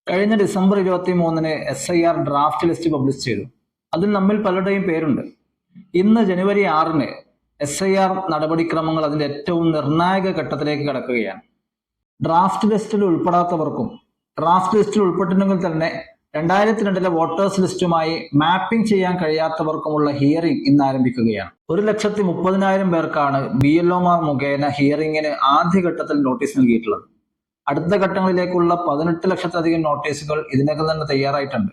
കഴിഞ്ഞ ഡിസംബർ 23-ന് SIR draft list publish ചെയ്തു. അതിൽ നമ്മിൽ പലരുടെയും പേരുണ്ട്. ഇന്ന് ജനുവരി 6-ന് SIR നടപടിക്രമങ്ങൾ അതിന്റെ ഏറ്റവും നിർണായക ഘട്ടത്തിലേക്ക് കടക്കുകയാണ്. ഡ്രാഫ്റ്റ് ലിസ്റ്റിൽ ഉൾപ്പെടാത്തവർക്കും ഡ്രാഫ്റ്റ് ലിസ്റ്റിൽ ഉൾപ്പെട്ടിട്ടുണ്ടെങ്കിൽ തന്നെ 2002 വോട്ടേഴ്സ് ലിസ്റ്റുമായി മാപ്പിംഗ് ചെയ്യാൻ കഴിയാത്തവർക്കുമുള്ള ഹിയറിംഗ് ഇന്ന് ആരംഭിക്കുകയാണ്. 1,30,000 പേർക്കാണ് BLOമാർ മുഖേന ഹിയറിംഗിന് ആദ്യഘട്ടത്തിൽ നോട്ടീസ് നൽകിയിട്ടുള്ളത്. അടുത്ത ഘട്ടങ്ങളിലേക്കുള്ള 18 ലക്ഷത്തിലധികം നോട്ടീസുകൾ ഇതിനകം തന്നെ തയ്യാറായിട്ടുണ്ട്.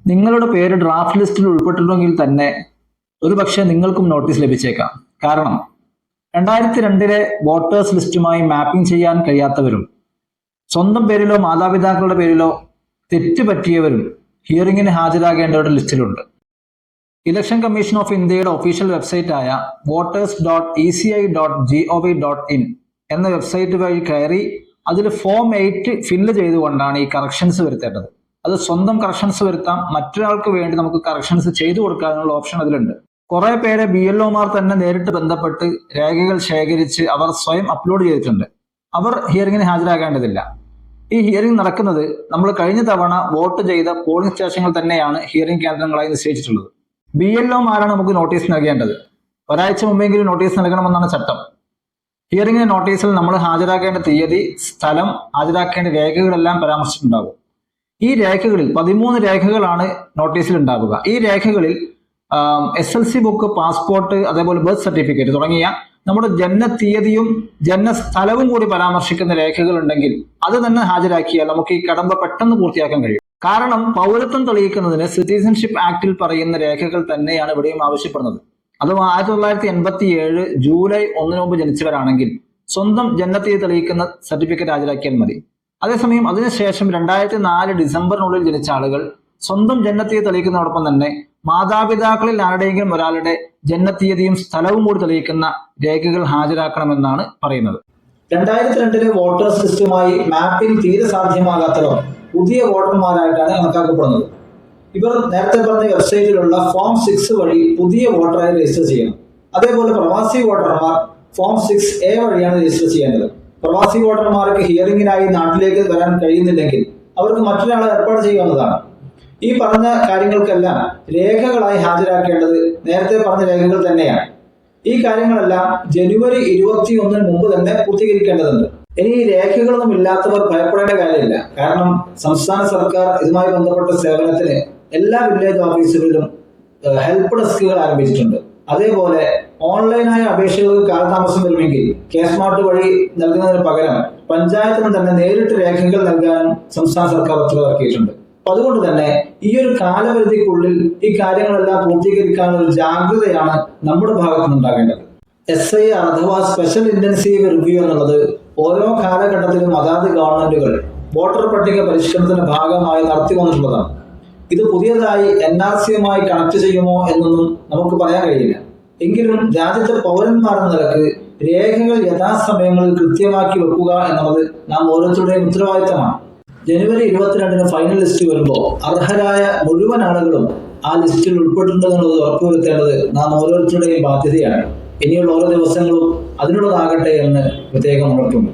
നിങ്ങളുടെ പേര് ഡ്രാഫ്റ്റ് ലിസ്റ്റിൽ ഉൾപ്പെട്ടിട്ടുണ്ടെങ്കിൽ തന്നെ ഒരുപക്ഷെ നിങ്ങൾക്കും നോട്ടീസ് ലഭിച്ചേക്കാം. കാരണം 2002 വോട്ടേഴ്സ് ലിസ്റ്റുമായി മാപ്പിംഗ് ചെയ്യാൻ കഴിയാത്തവരും സ്വന്തം പേരിലോ മാതാപിതാക്കളുടെ പേരിലോ തെറ്റ് പറ്റിയവരും ഹിയറിംഗിന് ഹാജരാകേണ്ടവരുടെ ലിസ്റ്റിലുണ്ട്. ഇലക്ഷൻ കമ്മീഷൻ ഓഫ് ഇന്ത്യയുടെ ഒഫീഷ്യൽ വെബ്സൈറ്റായ voters.eci.gov.in എന്ന വെബ്സൈറ്റ് വഴി കയറി അതിൽ ഫോം 8 ഫില്ല് ചെയ്തുകൊണ്ടാണ് ഈ കറക്ഷൻസ് വരുത്തേണ്ടത്. അത് സ്വന്തം കറക്ഷൻസ് വരുത്താം, മറ്റൊരാൾക്ക് വേണ്ടി നമുക്ക് കറക്ഷൻസ് ചെയ്തു കൊടുക്കാനുള്ള ഓപ്ഷൻ അതിലുണ്ട്. കുറെ പേരെ BLOമാർ തന്നെ നേരിട്ട് ബന്ധപ്പെട്ട് രേഖകൾ ശേഖരിച്ച് അവർ സ്വയം അപ്ലോഡ് ചെയ്തിട്ടുണ്ട്. അവർ ഹിയറിംഗിന് ഹാജരാകേണ്ടതില്ല. ഈ ഹിയറിംഗ് നടക്കുന്നത് നമ്മൾ കഴിഞ്ഞ തവണ വോട്ട് ചെയ്ത പോളിംഗ് സ്റ്റേഷനുകൾ തന്നെയാണ് ഹിയറിംഗ് കേന്ദ്രങ്ങളായി നിശ്ചയിച്ചിട്ടുള്ളത്. BLOമാരാണ് നമുക്ക് നോട്ടീസ് നൽകേണ്ടത്. ഒരാഴ്ച മുമ്പെങ്കിലും നോട്ടീസ് നൽകണമെന്നാണ് ചട്ടം. ഹിയറിംഗിന് നോട്ടീസിൽ നമ്മൾ ഹാജരാക്കേണ്ട തീയതി, സ്ഥലം, ഹാജരാക്കേണ്ട രേഖകളെല്ലാം പരാമർശിച്ചിട്ടുണ്ടാകും. ഈ രേഖകളിൽ 13 രേഖകളാണ് നോട്ടീസിൽ ഉണ്ടാവുക. ഈ രേഖകളിൽ SLC ബുക്ക്, പാസ്പോർട്ട്, അതേപോലെ ബർത്ത് സർട്ടിഫിക്കറ്റ് തുടങ്ങിയ നമ്മുടെ ജനനത്തീയതിയും ജനനസ്ഥലവും കൂടി പരാമർശിക്കുന്ന രേഖകൾ ഉണ്ടെങ്കിൽ അത് തന്നെ ഹാജരാക്കിയാൽ നമുക്ക് ഈ കടമ്പ പെട്ടെന്ന് പൂർത്തിയാക്കാൻ കഴിയും. കാരണം പൗരത്വം തെളിയിക്കുന്നതിന് സിറ്റിസൺഷിപ്പ് ആക്ടിൽ പറയുന്ന രേഖകൾ തന്നെയാണ് ഇവിടെയും ആവശ്യപ്പെടുന്നത്. അഥവാ 1987 ജൂലൈ 1 മുമ്പ് ജനിച്ചവരാണെങ്കിൽ സ്വന്തം ജനനത്തീയതി തെളിയിക്കുന്ന സർട്ടിഫിക്കറ്റ് ഹാജരാക്കിയാൽ മതി. അതേസമയം അതിനുശേഷം 2004 ഡിസംബറിനുള്ളിൽ ജനിച്ച ആളുകൾ സ്വന്തം ജനനത്തീയതി തെളിയിക്കുന്നതോടൊപ്പം തന്നെ മാതാപിതാക്കളിൽ ആരുടെയെങ്കിലും ഒരാളുടെ ജനനത്തീയതിയും സ്ഥലവും കൂടി തെളിയിക്കുന്ന രേഖകൾ ഹാജരാക്കണമെന്നാണ് പറയുന്നത്. 2002 വോട്ടേഴ്സ് ലിസ്റ്റുമായി മാപ്പിംഗ് തീരെ സാധ്യമാകാത്തവർ പുതിയ വോട്ടർമാരായിട്ടാണ് കണക്കാക്കപ്പെടുന്നത്. ഇവർ നേരത്തെ പറഞ്ഞ വെബ്സൈറ്റിലുള്ള ഫോം 6 വഴി പുതിയ വോട്ടറായി രജിസ്റ്റർ ചെയ്യണം. അതേപോലെ പ്രവാസി വോട്ടർമാർ ഫോം 6A വഴിയാണ് രജിസ്റ്റർ ചെയ്യേണ്ടത്. പ്രവാസി വോട്ടർമാർക്ക് ഹിയറിംഗിനായി നാട്ടിലേക്ക് വരാൻ കഴിയുന്നില്ലെങ്കിൽ അവർക്ക് മറ്റൊരാളെ ഏർപ്പാട് ചെയ്യാവുന്നതാണ്. ഈ പറഞ്ഞ കാര്യങ്ങൾക്കെല്ലാം രേഖകളായി ഹാജരാക്കേണ്ടത് നേരത്തെ പറഞ്ഞ രേഖകൾ തന്നെയാണ്. ഈ കാര്യങ്ങളെല്ലാം ജനുവരി 21 മുമ്പ് തന്നെ പൂർത്തീകരിക്കേണ്ടതുണ്ട്. ഇനി ഈ രേഖകളൊന്നും ഇല്ലാത്തവർ ഭയപ്പെടേണ്ട കാര്യമില്ല. കാരണം സംസ്ഥാന സർക്കാർ ഇതുമായി ബന്ധപ്പെട്ട സേവനത്തിന് എല്ലാ വില്ലേജ് ഓഫീസുകളിലും ഹെൽപ്പ് ഡെസ്കുകൾ ആരംഭിച്ചിട്ടുണ്ട്. അതേപോലെ ഓൺലൈനായ അപേക്ഷകൾക്ക് കാലതാമസം വരുമെങ്കിൽ കേസ്മാർട്ട് വഴി നൽകുന്നതിന് പകരം പഞ്ചായത്തിന് തന്നെ നേരിട്ട് രേഖകൾ നൽകാനും സംസ്ഥാന സർക്കാർ ഉത്തരവിറക്കിയിട്ടുണ്ട്. അപ്പൊ അതുകൊണ്ട് തന്നെ ഈ ഒരു കാലപരിധിക്കുള്ളിൽ ഈ കാര്യങ്ങളെല്ലാം പൂർത്തീകരിക്കാനുള്ള ഒരു ജാഗ്രതയാണ് നമ്മുടെ ഭാഗത്തു നിന്നുണ്ടാകേണ്ടത്. SIR അഥവാ സ്പെഷ്യൽ ഇന്റൻസീവ് റിവ്യൂ എന്നുള്ളത് ഓരോ കാലഘട്ടത്തിലും അതാത് ഗവൺമെന്റുകൾ വോട്ടർ പട്ടിക പരിഷ്കരണത്തിന്റെ ഭാഗമായി നടത്തി വന്നിട്ടുള്ളതാണ്. ഇത് പുതിയതായി NRCയുമായി കണക്ട് ചെയ്യുമോ എന്നൊന്നും നമുക്ക് പറയാൻ കഴിയില്ല. എങ്കിലും രാജ്യത്തെ പൗരന്മാരെന്ന നിലക്ക് രേഖകൾ യഥാസമയങ്ങളിൽ കൃത്യമാക്കി വെക്കുക എന്നുള്ളത് നാം ഓരോരുത്തരുടെയും ഉത്തരവാദിത്തമാണ്. ജനുവരി 22-ന് ഫൈനൽ ലിസ്റ്റ് വരുമ്പോൾ അർഹരായ മുഴുവൻ ആളുകളും ആ ലിസ്റ്റിൽ ഉൾപ്പെട്ടിട്ടുണ്ടെന്നുള്ളത് ഉറപ്പുവരുത്തേണ്ടത് നാം ഓരോരുത്തരുടെയും ബാധ്യതയാണ്. ഇനിയുള്ള ഓരോ ദിവസങ്ങളും അതിനുള്ളതാകട്ടെ എന്ന് പ്രത്യേകം ഉണർത്തുന്നു.